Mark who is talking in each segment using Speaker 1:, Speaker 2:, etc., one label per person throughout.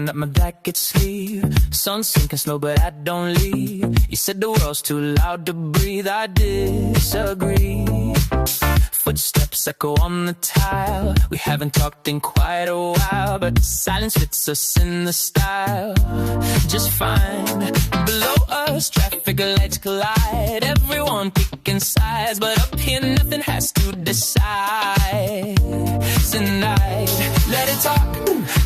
Speaker 1: up my jacket sleeve. Sun sinking slow, but I don't leave. You said the world's too loud to breathe. I disagree. Footsteps echo on the tile. We haven't talked in quite a while, but silence fits us in the style just fine. Below us, traffic lights collide. Everyone picking sides, but up here nothing has to decide. Tonight, let it talk,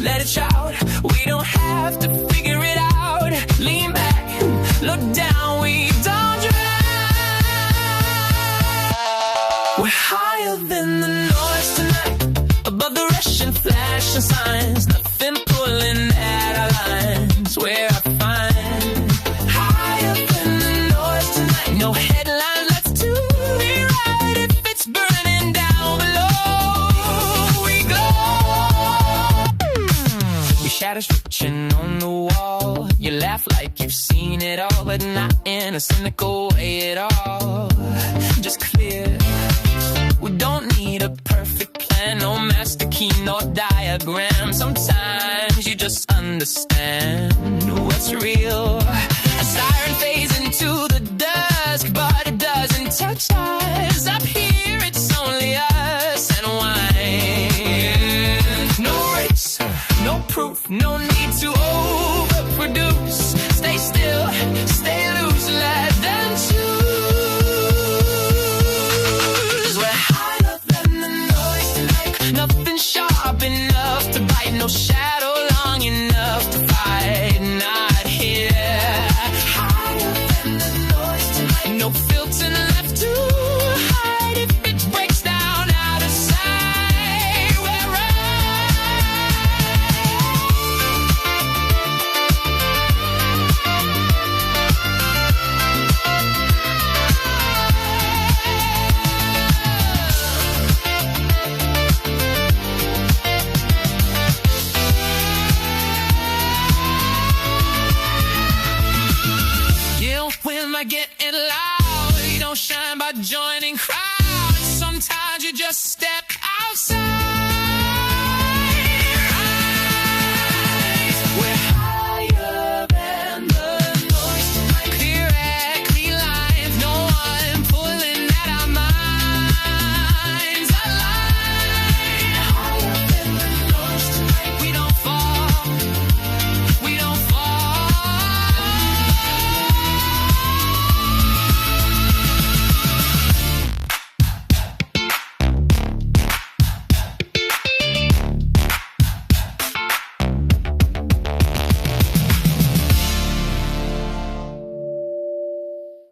Speaker 1: let it shout. We don't have to figure it out. Lean back, look down, we don't drown. We're higher than the noise tonight, above the Russian flashing signs. Nothing pulling at our lines, where I find. Higher than the noise tonight, no headline, let's do it right. If it's burning down below, we go. Your shadows stretching on the wall. You laugh like you've seen it all, but not in a cynical way at all. Just clear. We don't need a perfect plan, no master key, no diagram. Sometimes you just understand what's real. A siren fades into the dusk, but it doesn't touch us. Up here it's only us and wine. No race, no proof, no need to overproduce. Stay still, stay loose, let them choose. We're higher than the noise tonight. Nothing sharp enough to bite, no shadow long enough to fight. Not here. Higher than the noise tonight. No filter left to hide. If it breaks down out of sight, we're getting loud. You don't shine by joining